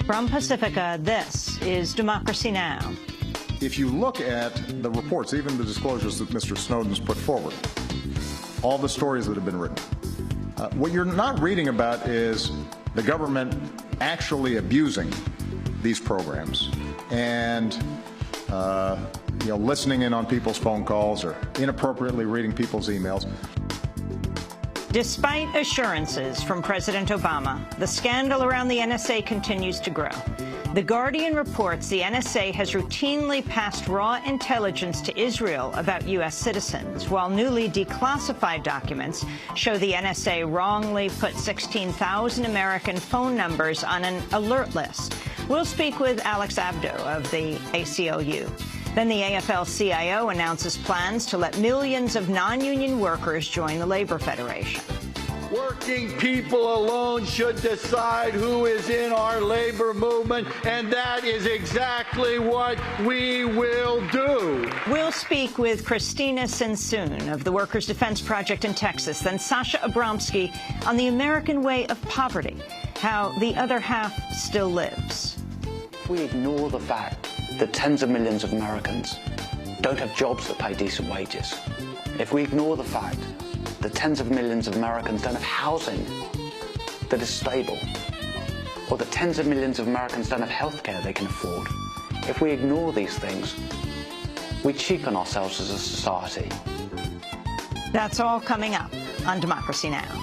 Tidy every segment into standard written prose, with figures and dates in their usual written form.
From Pacifica, this is Democracy Now! If you look at the reports, even the disclosures that Mr. Snowden's put forward, all the stories that have been written, what you're not reading about is the government actually abusing these programs and listening in on people's phone calls or inappropriately reading people's emails. Despite assurances from President Obama, the scandal around the NSA continues to grow. The Guardian reports the NSA has routinely passed raw intelligence to Israel about U.S. citizens, while newly declassified documents show the NSA wrongly put 16,000 American phone numbers on an alert list. We'll speak with Alex Abdo of the ACLU. Then the AFL-CIO announces plans to let millions of non-union workers join the Labor Federation. Working people alone should decide who is in our labor movement, and that is exactly what we will do. We'll speak with Christina Sinsoon of the Workers' Defense Project in Texas, then Sasha Abramsky on the American way of poverty, how the other half still lives. If we ignore the fact that tens of millions of Americans don't have jobs that pay decent wages, if we ignore the fact that tens of millions of Americans don't have housing that is stable, or that tens of millions of Americans don't have health care they can afford, if we ignore these things, we cheapen ourselves as a society. That's all coming up on Democracy Now!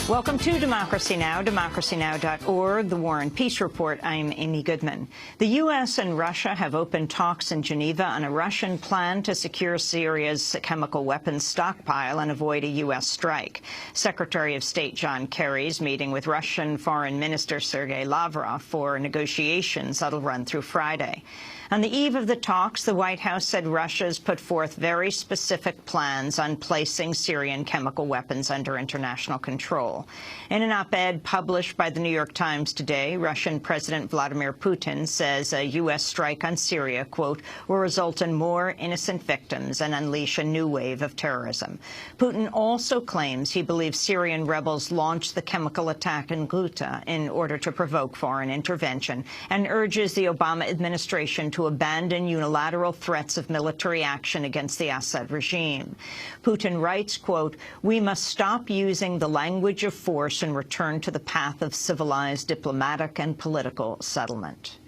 Welcome to Democracy Now!, democracynow.org, the War and Peace Report. I'm Amy Goodman. The U.S. and Russia have opened talks in Geneva on a Russian plan to secure Syria's chemical weapons stockpile and avoid a U.S. strike. Secretary of State John Kerry's meeting with Russian Foreign Minister Sergei Lavrov for negotiations that'll run through Friday. On the eve of the talks, the White House said Russia's put forth very specific plans on placing Syrian chemical weapons under international control. In an op-ed published by the New York Times today, Russian President Vladimir Putin says a U.S. strike on Syria, quote, will result in more innocent victims and unleash a new wave of terrorism. Putin also claims he believes Syrian rebels launched the chemical attack in Ghouta in order to provoke foreign intervention, and urges the Obama administration to abandon unilateral threats of military action against the Assad regime. Putin writes, quote, we must stop using the language of force and return to the path of civilized diplomatic and political settlement.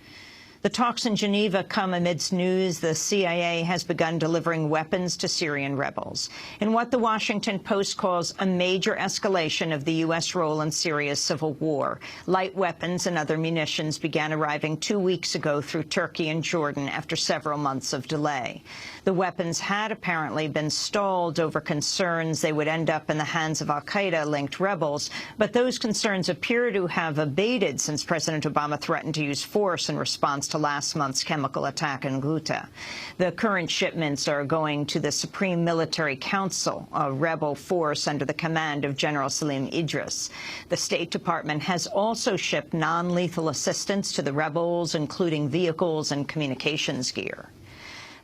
The talks in Geneva come amidst news the CIA has begun delivering weapons to Syrian rebels, in what the Washington Post calls a major escalation of the U.S. role in Syria's civil war. Light weapons and other munitions began arriving 2 weeks ago through Turkey and Jordan after several months of delay. The weapons had apparently been stalled over concerns they would end up in the hands of al-Qaeda-linked rebels, but those concerns appear to have abated since President Obama threatened to use force in response to last month's chemical attack in Ghouta. The current shipments are going to the Supreme Military Council, a rebel force under the command of General Salim Idris. The State Department has also shipped non-lethal assistance to the rebels, including vehicles and communications gear.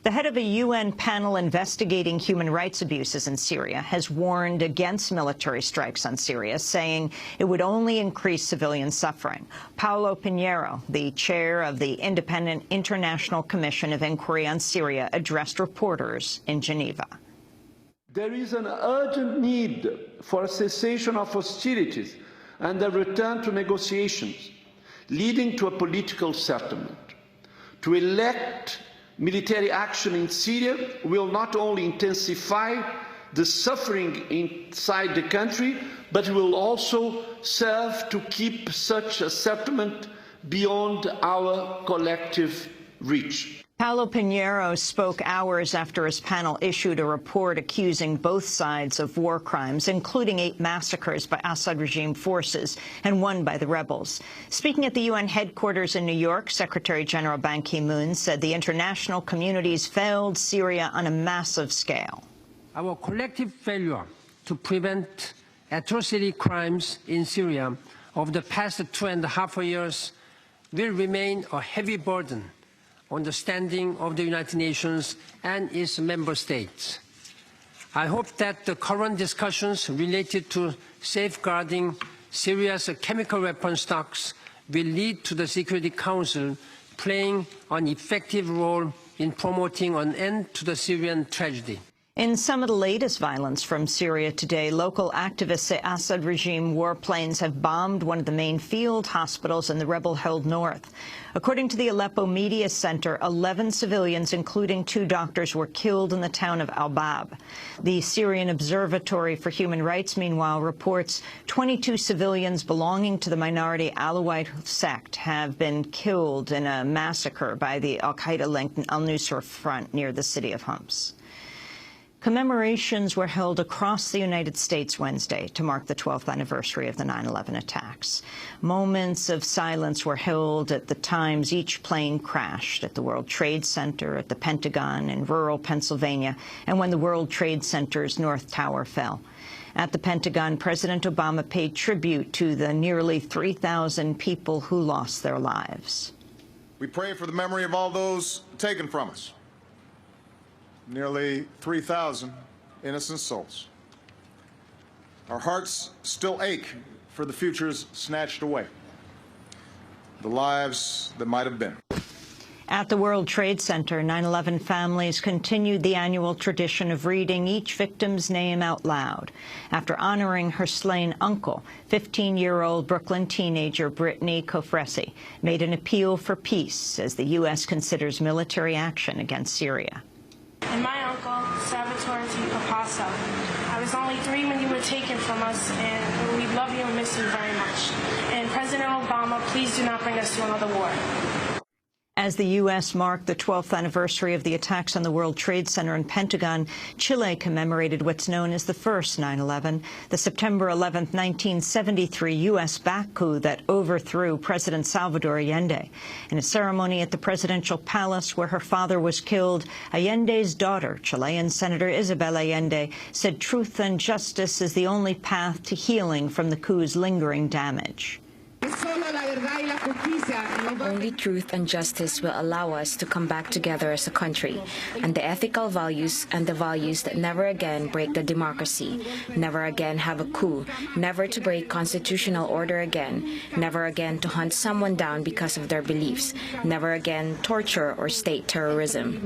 The head of a UN panel investigating human rights abuses in Syria has warned against military strikes on Syria, saying it would only increase civilian suffering. Paulo Pinheiro, the chair of the Independent International Commission of Inquiry on Syria, addressed reporters in Geneva. There is an urgent need for a cessation of hostilities and a return to negotiations, leading to a political settlement. To elect military action in Syria will not only intensify the suffering inside the country, but will also serve to keep such a settlement beyond our collective reach. Paulo Pinheiro spoke hours after his panel issued a report accusing both sides of war crimes, including 8 massacres by Assad regime forces and 1 by the rebels. Speaking at the UN headquarters in New York, Secretary General Ban Ki-moon said the international communities failed Syria on a massive scale. Our collective failure to prevent atrocity crimes in Syria over the past 2.5 years will remain a heavy burden on the standing of the United Nations and its member states. I hope that the current discussions related to safeguarding Syria's chemical weapon stocks will lead to the Security Council playing an effective role in promoting an end to the Syrian tragedy. In some of the latest violence from Syria today, local activists say Assad regime warplanes have bombed one of the main field hospitals in the rebel-held north. According to the Aleppo Media Center, 11 civilians, including 2 doctors, were killed in the town of Al-Bab. The Syrian Observatory for Human Rights, meanwhile, reports 22 civilians belonging to the minority Alawite sect have been killed in a massacre by the al-Qaeda-linked al-Nusra Front near the city of Homs. Commemorations were held across the United States Wednesday to mark the 12th anniversary of the 9/11 attacks. Moments of silence were held at the times each plane crashed at the World Trade Center, at the Pentagon in rural Pennsylvania, and when the World Trade Center's North Tower fell. At the Pentagon, President Obama paid tribute to the nearly 3,000 people who lost their lives. We pray for the memory of all those taken from us. Nearly 3,000 innocent souls. Our hearts still ache for the futures snatched away, the lives that might have been. At the World Trade Center, 9/11 families continued the annual tradition of reading each victim's name out loud. After honoring her slain uncle, 15-year-old Brooklyn teenager Brittany Kofresi made an appeal for peace as the U.S. considers military action against Syria. And my uncle, Salvatore T. Papasso. I was only 3 when you were taken from us, and we love you and miss you very much. And President Obama, please do not bring us to another war. As the U.S. marked the 12th anniversary of the attacks on the World Trade Center and Pentagon, Chile commemorated what's known as the first 9/11, the September 11, 1973 U.S.-backed coup that overthrew President Salvador Allende. In a ceremony at the presidential palace where her father was killed, Allende's daughter, Chilean Senator Isabel Allende, said truth and justice is the only path to healing from the coup's lingering damage. Only truth and justice will allow us to come back together as a country, and the ethical values and the values that never again break the democracy, never again have a coup, never to break constitutional order again, never again to hunt someone down because of their beliefs, never again torture or state terrorism.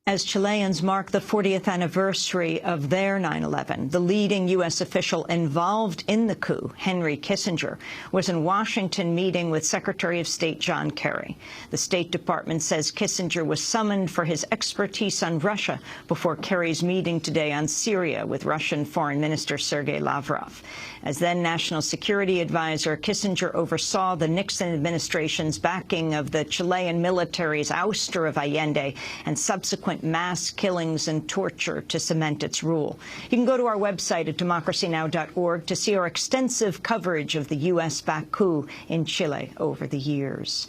As Chileans mark the 40th anniversary of their 9/11, the leading U.S. official involved in the coup, Henry Kissinger, was in Washington meeting with Secretary of State John Kerry. The State Department says Kissinger was summoned for his expertise on Russia before Kerry's meeting today on Syria with Russian Foreign Minister Sergei Lavrov. As then National Security Advisor, Kissinger oversaw the Nixon administration's backing of the Chilean military's ouster of Allende and subsequent mass killings and torture to cement its rule. You can go to our website at democracynow.org to see our extensive coverage of the U.S.-backed coup in Chile over the years.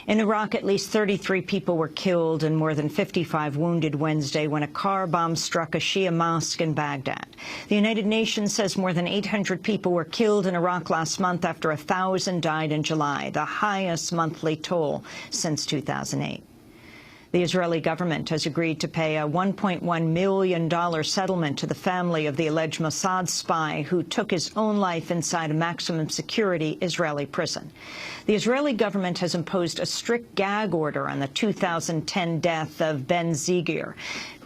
In Iraq, at least 33 people were killed and more than 55 wounded Wednesday when a car bomb struck a Shia mosque in Baghdad. The United Nations says more than 800 people were killed in Iraq last month after 1,000 died in July, the highest monthly toll since 2008. The Israeli government has agreed to pay a $1.1 million settlement to the family of the alleged Mossad spy who took his own life inside a maximum security Israeli prison. The Israeli government has imposed a strict gag order on the 2010 death of Ben Zigir,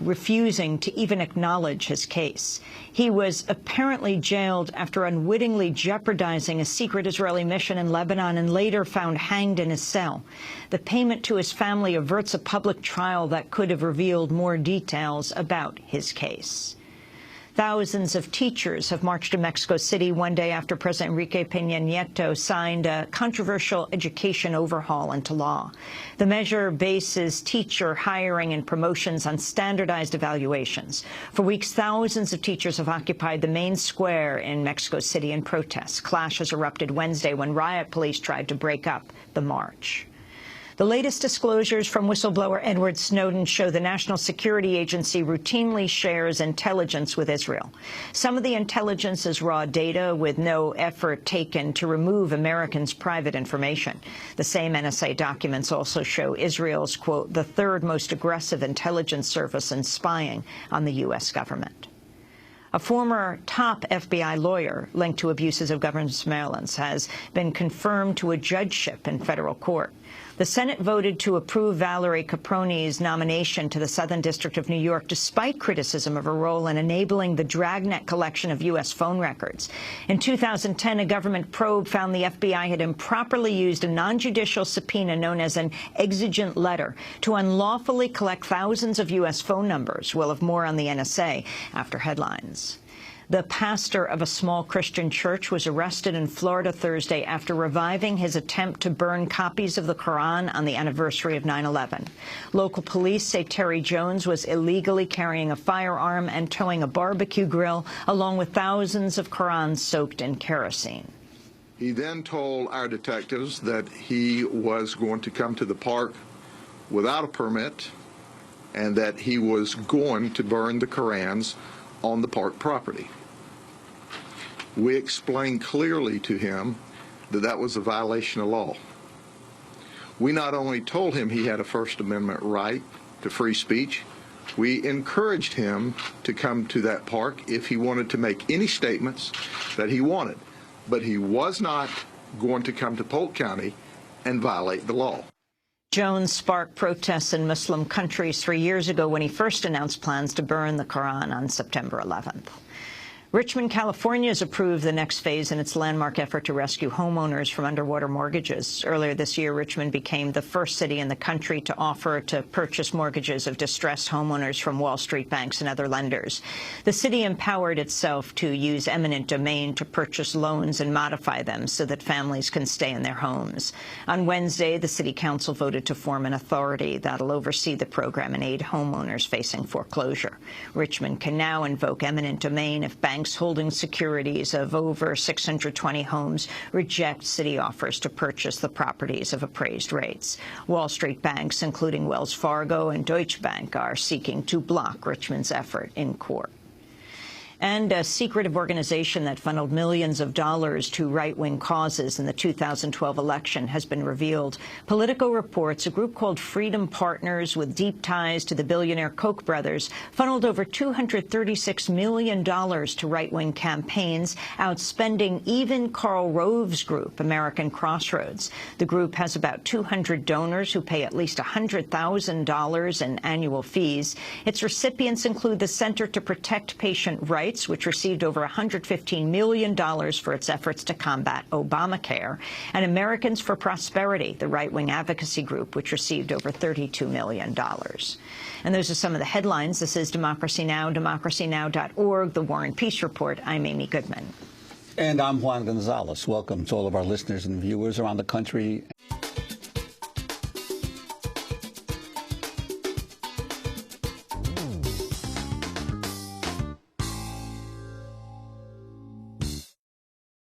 refusing to even acknowledge his case. He was apparently jailed after unwittingly jeopardizing a secret Israeli mission in Lebanon and later found hanged in his cell. The payment to his family averts a public trial that could have revealed more details about his case. Thousands of teachers have marched to Mexico City one day after President Enrique Peña Nieto signed a controversial education overhaul into law. The measure bases teacher hiring and promotions on standardized evaluations. For weeks, thousands of teachers have occupied the main square in Mexico City in protest. Clashes erupted Wednesday when riot police tried to break up the march. The latest disclosures from whistleblower Edward Snowden show the National Security Agency routinely shares intelligence with Israel. Some of the intelligence is raw data with no effort taken to remove Americans' private information. The same NSA documents also show Israel's, quote, the third most aggressive intelligence service in spying on the U.S. government. A former top FBI lawyer linked to abuses of government surveillance has been confirmed to a judgeship in federal court. The Senate voted to approve Valerie Caproni's nomination to the Southern District of New York, despite criticism of her role in enabling the dragnet collection of U.S. phone records. In 2010, a government probe found the FBI had improperly used a non-judicial subpoena known as an exigent letter to unlawfully collect thousands of U.S. phone numbers. We'll have more on the NSA after headlines. The pastor of a small Christian church was arrested in Florida Thursday after reviving his attempt to burn copies of the Quran on the anniversary of 9/11. Local police say Terry Jones was illegally carrying a firearm and towing a barbecue grill, along with thousands of Qurans soaked in kerosene. He then told our detectives that he was going to come to the park without a permit and that he was going to burn the Qurans on the park property. We explained clearly to him that that was a violation of law. We not only told him he had a First Amendment right to free speech, we encouraged him to come to that park if he wanted to make any statements that he wanted, but he was not going to come to Polk County and violate the law. Jones sparked protests in Muslim countries 3 years ago when he first announced plans to burn the Quran on September 11th. Richmond, California has approved the next phase in its landmark effort to rescue homeowners from underwater mortgages. Earlier this year, Richmond became the first city in the country to offer to purchase mortgages of distressed homeowners from Wall Street banks and other lenders. The city empowered itself to use eminent domain to purchase loans and modify them so that families can stay in their homes. On Wednesday, the city council voted to form an authority that'll oversee the program and aid homeowners facing foreclosure. Richmond can now invoke eminent domain if banks holding securities of over 620 homes reject city offers to purchase the properties of appraised rates. Wall Street banks, including Wells Fargo and Deutsche Bank, are seeking to block Richmond's effort in court. And a secretive organization that funneled millions of dollars to right-wing causes in the 2012 election has been revealed. Politico reports a group called Freedom Partners, with deep ties to the billionaire Koch brothers, funneled over $236 million to right-wing campaigns, outspending even Karl Rove's group, American Crossroads. The group has about 200 donors who pay at least $100,000 in annual fees. Its recipients include the Center to Protect Patient Rights, which received over $115 million for its efforts to combat Obamacare, and Americans for Prosperity, the right-wing advocacy group, which received over $32 million. And those are some of the headlines. This is Democracy Now!, democracynow.org, The War and Peace Report. I'm Amy Goodman. And I'm Juan Gonzalez. Welcome to all of our listeners and viewers around the country